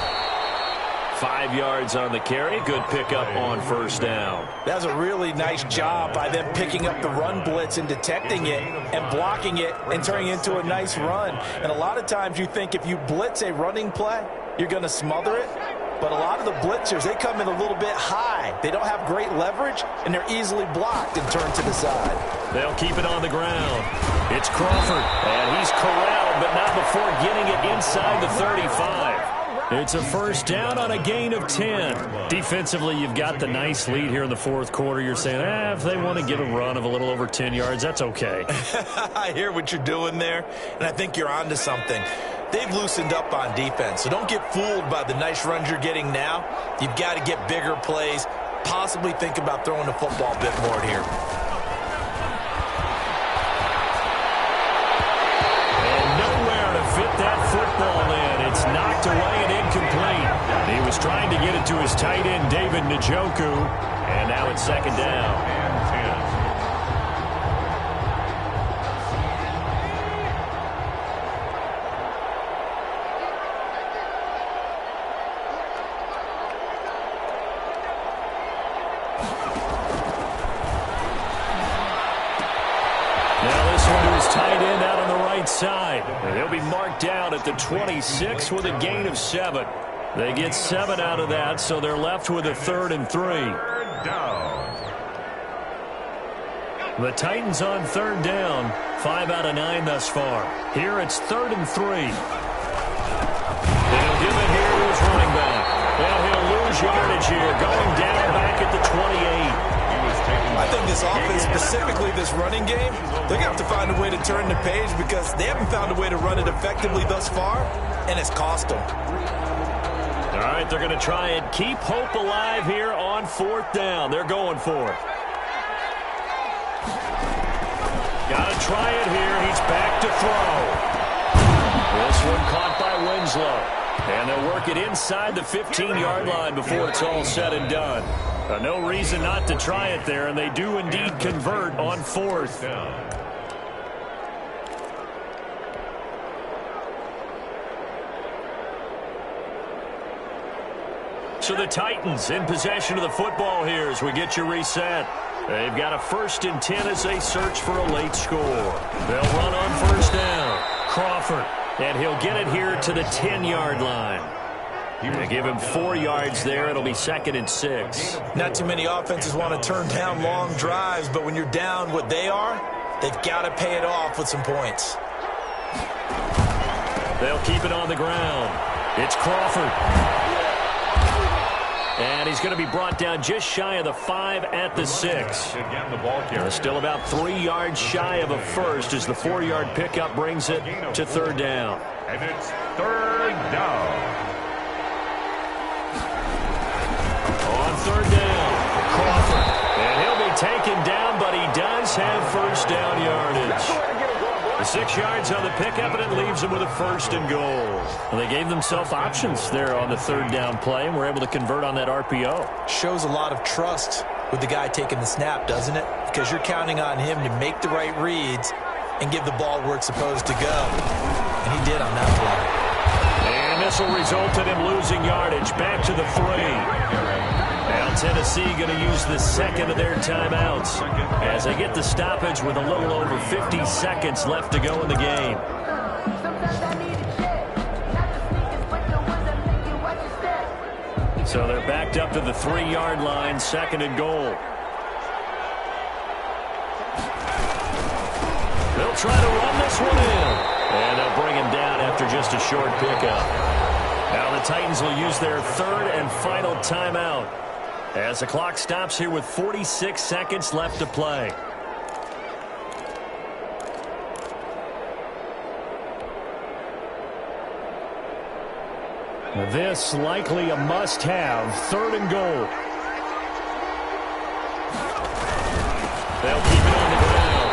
5 yards on the carry. Good pickup on first down. That was a really nice job by them picking up the run blitz and detecting it and blocking it and turning it into a nice run. And a lot of times you think if you blitz a running play, you're going to smother it. But a lot of the blitzers, they come in a little bit high. They don't have great leverage, and they're easily blocked and turned to the side. They'll keep it on the ground. It's Crawford, and he's corralled, but not before getting it inside the 35. It's a first down on a gain of 10. Defensively, you've got the nice lead here in the fourth quarter. You're saying, if they want to get a run of a little over 10 yards, that's okay. I hear what you're doing there, and I think you're onto something. They've loosened up on defense, so don't get fooled by the nice runs you're getting now. You've got to get bigger plays, possibly think about throwing the football a bit more here. And nowhere to fit that football in. It's knocked away and incomplete. He was trying to get it to his tight end, David Njoku, and now it's second down. Tight end out on the right side. They'll be marked down at the 26 with a gain of 7. They get 7 out of that, so they're left with a 3rd and 3. The Titans on 3rd down. 5 out of 9 thus far. Here it's 3rd and 3. They'll give it here to his running back. Well, he'll lose yardage here, going down back at the 28. I think this offense, specifically this running game, they're going to have to find a way to turn the page because they haven't found a way to run it effectively thus far, and it's cost them. All right, they're going to try and keep hope alive here on 4th down. They're going for it. Got to try it here. He's back to throw. This one caught by Winslow. And they'll work it inside the 15-yard line before it's all said and done. No reason not to try it there, and they do indeed convert on 4th. So the Titans in possession of the football here as we get you reset. They've got a 1st and 10 as they search for a late score. They'll run on first down. Crawford, and he'll get it here to the 10-yard line. They give him 4 yards there. It'll be 2nd and 6. Not too many offenses want to turn down long drives, but when you're down what they are, they've got to pay it off with some points. They'll keep it on the ground. It's Crawford. And he's going to be brought down just shy of the 5 at the 6. Still about 3 yards shy of a first as the 4-yard pickup brings it to 3rd down. And it's 3rd down. third down. Crawford. And he'll be taken down, but he does have first down yardage. The 6 yards on the pickup, and it leaves them with a first and goal. Well, they gave themselves options there on the third down play, and were able to convert on that RPO. Shows a lot of trust with the guy taking the snap, doesn't it? Because you're counting on him to make the right reads and give the ball where it's supposed to go. And he did on that play. And this will result in him losing yardage. Back to the 3. Now Tennessee going to use the second of their timeouts as they get the stoppage with a little over 50 seconds left to go in the game. So they're backed up to the 3-yard line, second and goal. They'll try to run this one in. And they'll bring him down after just a short pickup. Now the Titans will use their third and final timeout as the clock stops here with 46 seconds left to play. This likely a must-have, third and goal. They'll keep it on the ground.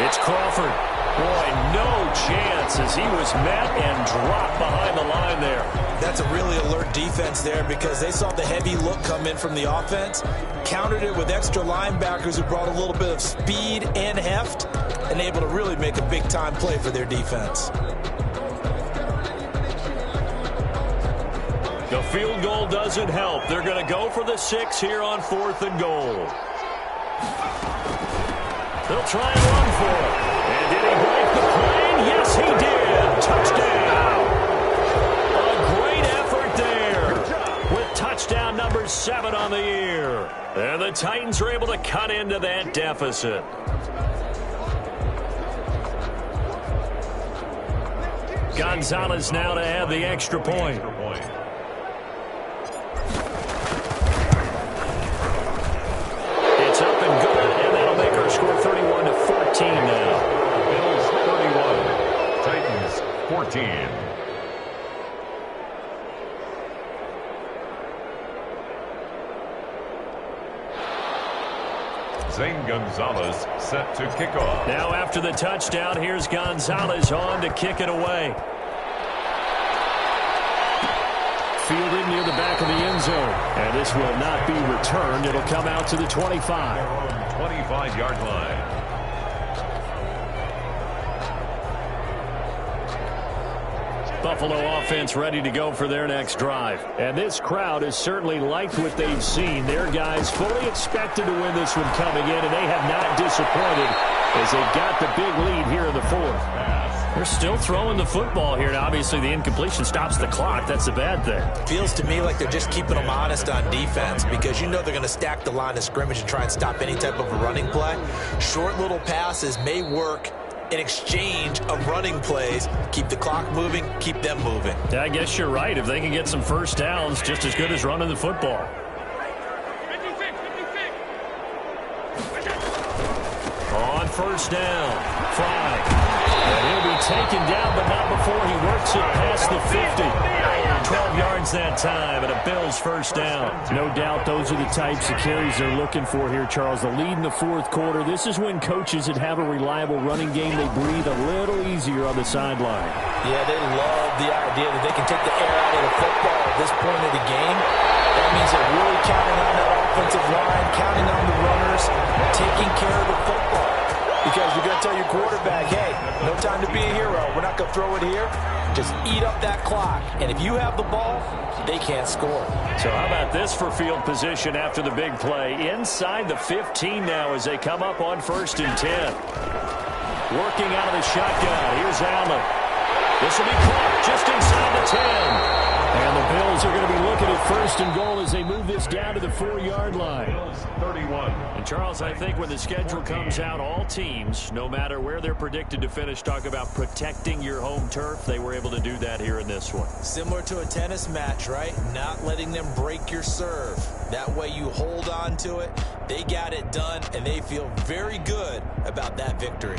It's Crawford. Boy, no chance as he was met and dropped behind the line there. That's a really alert defense there because they saw the heavy look come in from the offense, countered it with extra linebackers who brought a little bit of speed and heft, and able to really make a big-time play for their defense. The field goal doesn't help. They're going to go for the 6 here on 4th and goal. They'll try and run for it. And did he break the plane? Yes, he did. Touchdown. A great effort there with touchdown number 7 on the year. And the Titans are able to cut into that deficit. Gonzalez now to add the extra point. It's up and good, and that'll make our score 31-14 now. Bills 31, Titans 14. Zane Gonzalez set to kick off. Now after the touchdown, here's Gonzalez on to kick it away. Fielded near the back of the end zone. And this will not be returned. It'll come out to the 25. 25-yard line. Buffalo offense ready to go for their next drive. And this crowd has certainly liked what they've seen. Their guys fully expected to win this one coming in, and they have not disappointed as they got the big lead here in the 4th. They're still throwing the football here, and obviously the incompletion stops the clock. That's a bad thing. Feels to me like they're just keeping them honest on defense because you know they're going to stack the line of scrimmage and try and stop any type of a running play. Short little passes may work in exchange of running plays. Keep the clock moving, keep them moving. Yeah, I guess you're right. If they can get some first downs, just as good as running the football. On first down, Fry. And he'll be taken down, but not before he works it past the 50. 12 yards that time, and a Bills first down. No doubt those are the types of carries they're looking for here, Charles. The lead in the 4th quarter. This is when coaches that have a reliable running game, they breathe a little easier on the sideline. Yeah, they love the idea that they can take the air out of the football at this point of the game. That means they're really counting on that offensive line, counting on the runners, taking care of the football. Because you're going to tell your quarterback, hey, no time to be a hero. We're not going to throw it here. Just eat up that clock. And if you have the ball, they can't score. So how about this for field position after the big play? Inside the 15 now as they come up on 1st and 10. Working out of the shotgun. Here's Allen. This will be caught just inside the 10. And the Bills are going to be looking at 1st and goal as they move this down to the 4-yard line. 31. And Charles, I think when the schedule comes out, all teams, no matter where they're predicted to finish, talk about protecting your home turf. They were able to do that here in this one. Similar to a tennis match, right? Not letting them break your serve. That way you hold on to it. They got it done, and they feel very good about that victory.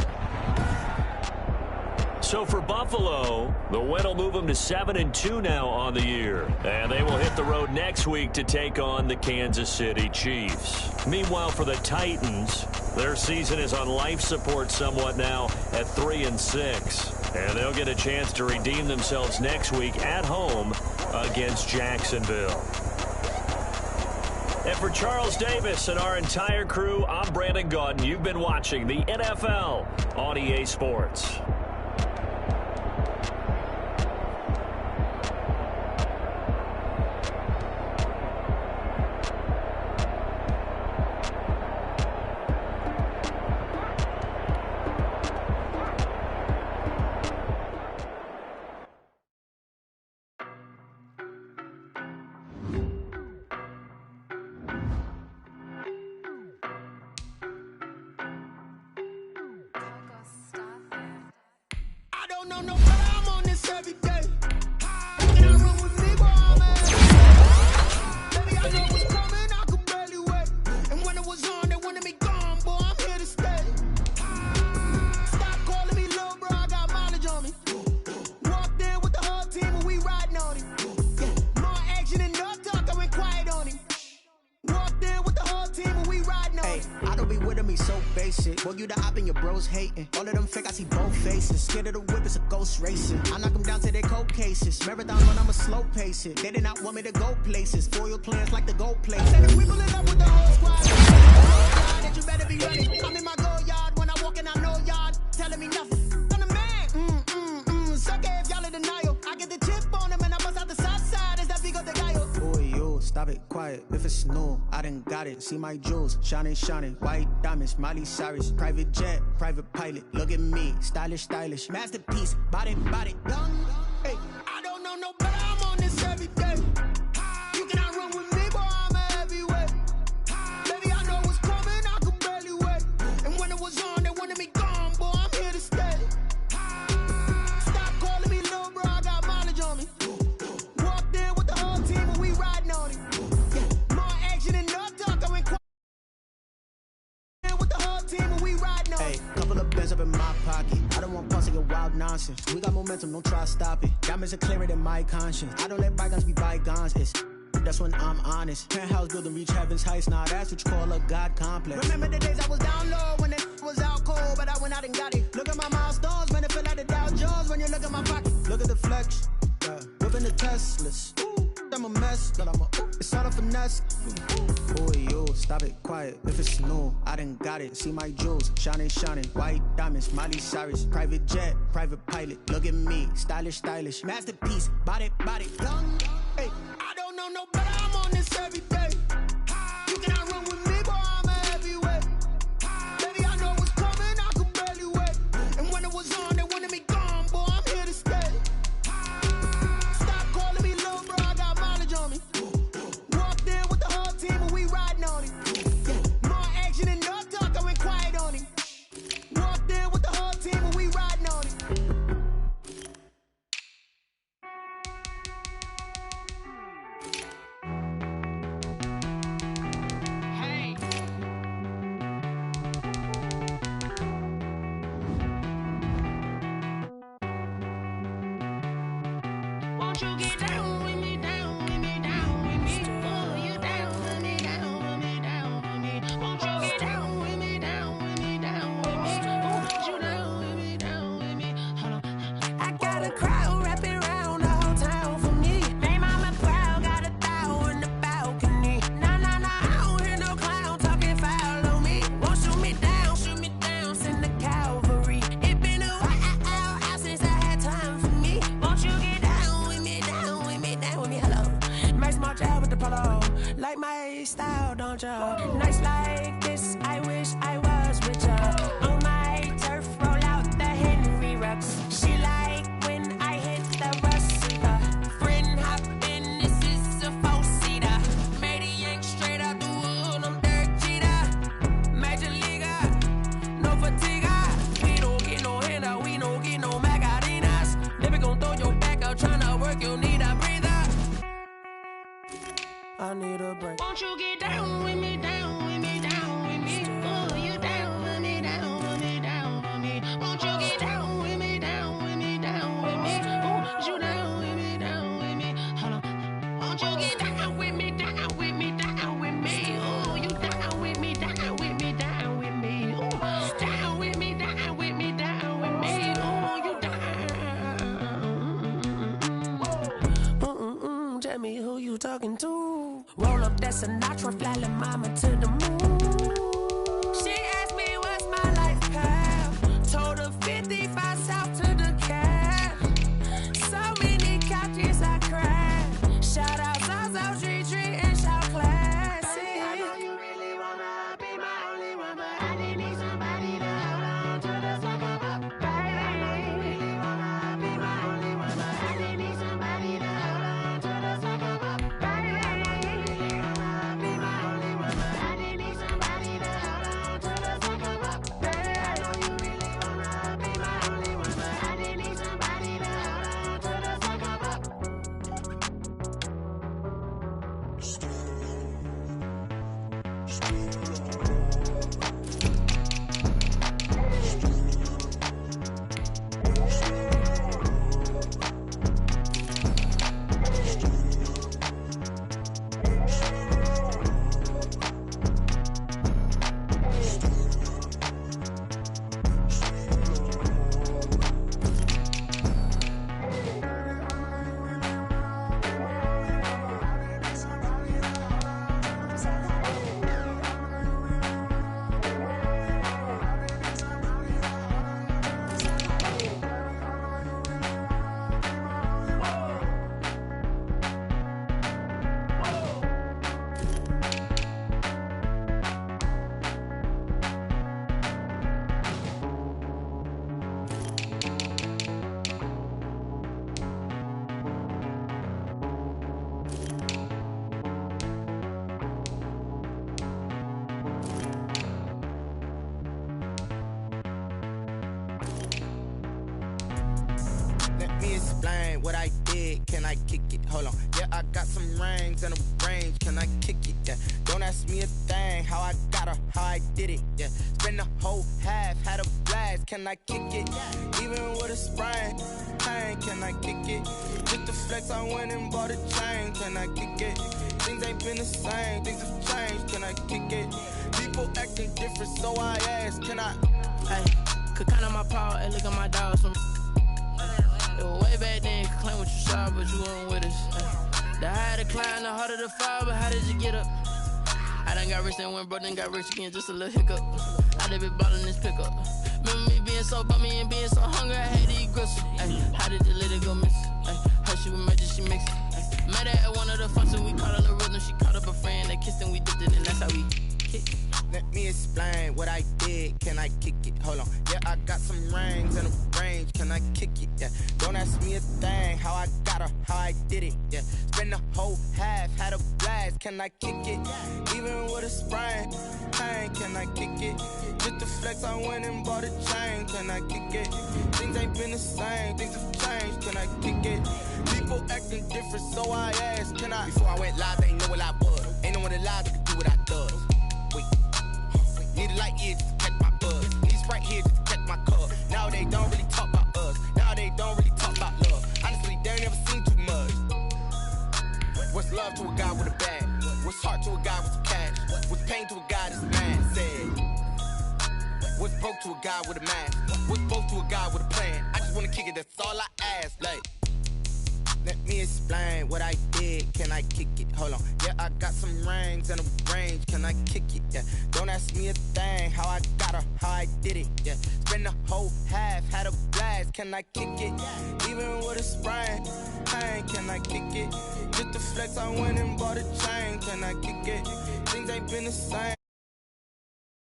So for Buffalo, the win will move them to 7-2 now on the year. And they will hit the road next week to take on the Kansas City Chiefs. Meanwhile, for the Titans, their season is on life support somewhat now at 3-6. And they'll get a chance to redeem themselves next week at home against Jacksonville. And for Charles Davis and our entire crew, I'm Brandon Gaudin. You've been watching the NFL on EA Sports. Well, you the op and your bros hating. All of them fake, I see both faces. Scared of the whip, it's a ghost racing. I knock them down to their cold cases. Marathon run, I'ma slow pace it. They did not want me to go places. Foil plans like the gold place. I said if we pull it up with the whole squad, that you better be ready. I'm in my go yard when I walk in, I know y'all telling me nothing. I'm the man. Suck it if y'all in denial. I get the chip on them and I bust out the south side. Is that big of the guy? Boy, yo, stop it, quiet. If it's new, I done got it. See my jewels, shining, white diamonds, Miley Cyrus, private jet, private pilot. Look at me, stylish, masterpiece, body, young. Hey, I don't know no better. I'm on this every day. You cannot run with me, boy. I'm a heavyweight. Baby, I know what's coming. I could barely wait. And when it was on, they wanted me gone, boy. I'm here to stay. Stop calling me little bro. I got mileage on me. Walked in with the whole team and we riding on it. Yeah, more action and no talk. I went quiet with the whole team and we riding on it. Hey, couple of bands up in my pocket. I don't want pulse and wild nonsense. We got momentum, don't try to stop it. Diamonds are clearer than my conscience. I don't let bygones be bygones. That's when I'm honest. Penthouse building, reach heaven's heights. Nah, that's what you call a God complex. Remember the days I was down low when it was out cold, but I went out and got it. Look at my milestones, man, it feel like the Dow Jones when you look at my pocket. Look at the flex, whipping the Teslas. I'm a mess, but it's all a finesse. Boy, yo, stop it, quiet. If it's new, I done got it. See my jewels, shining, white diamonds, Miley Cyrus, private jet, private pilot. Look at me, stylish, masterpiece, body, young. Hey, I don't know no better. I'm on this every day. You cannot run with me, boy. I'm a heavyweight. Baby, I know what's coming. I could barely wait. And when it was on, they wanted me gone, boy. I'm here to stay. Stop calling me little bro. I got mileage on me. Walked in with the whole team and we riding on it. Yeah, more action and no talk. I went quiet on it. Walked in with the whole team and we riding on it. Won't you get down with me, down with me, down with me? Oh, you down with me, down with me, down with me. Won't you get down with me, down with me, down with me? Oh, you down with me, down with me. Hold on. I got a crowd wrapping around the whole town for me. Name on my crowd, got a thou in the balcony. Nah, I don't hear no clown talking foul on me. Won't shoot me down, send the cavalry. It been a while since I had time for me. Won't you get down with me, down with me, down with me? Hello. Max March out with the polo. Like my style, don't you? Nights like this, I wish I was with ya. On my turf, roll out the Henry Rux. She like when I hit the rust. Friend hop in, this is a four-seater. Made a yank straight out the wood, I'm dirt cheater. Major leaguer, no fatigue. We don't get no handout, we don't get no magarinas. Never gon' throw your back out, tryna work, you need a breather. I need a break. Won't you get down with me, down with me, down with me? Oh, you down with me, down with me, down with me. Won't you get down with me, down with me, me, who you talking to? Roll up that Sinatra, fly la mama to the moon. She asked me what's my life path. Told her 55 south to the cab. So many couches I cried. Shout out Zazo, Tree, and shout classic. I know you really wanna be my only one, but I didn't need somebody to hold on to the second up. Baby, I know you really wanna be my only one, but I didn't need somebody to hold on to the second up. Baby, I know you really wanna be my only one, but I didn't need somebody to hold on to the second up. Baby, I know you really wanna be my only one, but I didn't need somebody to hold on to the second up. Let me explain what I did. Can I kick it? Hold on. Yeah, I got some rings and a range. Can I kick it? Yeah. Don't ask me a thing. How I got her, how I did it. Yeah. Spend the whole half, had a blast. Can I kick it? Even with a sprain. Pain, can I kick it? Just the flex, I went and bought a chain. Can I kick it? Things ain't been the same. Things have changed. Can I kick it? People acting different, so I ask. Can I? Hey, could count on my power and look at my dogs from. It was way back then, could claim what you saw, but you weren't with us. The higher the climb, the harder the fall, but how did you get up? I done got rich and went broke, then got rich again, just a little hiccup. I done been ballin' this pickup. Remember me being so bummy and being so hungry, I had to eat gristle. Ay, how did you let it go miss? Her she was magic, she mixed it. Met her at one of the functions, we caught a little rhythm, she caught up a friend, they kissed and we dipped it, and that's how we kick it. Let me explain what I did. Can I kick it? Hold on. Yeah, I got some rings and a range. Can I kick it? Yeah. Don't ask me a thing. How I got her, how I did it. Yeah. Spend the whole half, had a blast. Can I kick it? Even with a sprain. Pain, can I kick it? Just the flex, I went and bought a chain. Can I kick it? Things ain't been the same. Things have changed. Can I kick it? People acting different, so I asked. Can I? Before I went live, they ain't know what I was. Ain't no one alive that could do what I does. Need a light year just to catch my buzz. Need Sprite here just to catch my cup. Now they don't really talk about us. Now they don't really talk about love. Honestly, they ain't never seen too much. What's love to a guy with a bag? What's heart to a guy with some cash? What's pain to a guy that's mad? Said. What's broke to a guy with a mask? What's both to a guy with a plan? I just wanna kick it, that's all I ask. Like, let me explain what I did. Can I kick it? Hold on. Yeah, I got some rings and a range. Can I kick it? Yeah. Don't ask me a thing. How I got her, how I did it. Yeah. Spend the whole half, had a blast. Can I kick it? Even with a sprain. Pain, can I kick it? Just the flex, I went and bought a chain. Can I kick it? Things ain't been the same.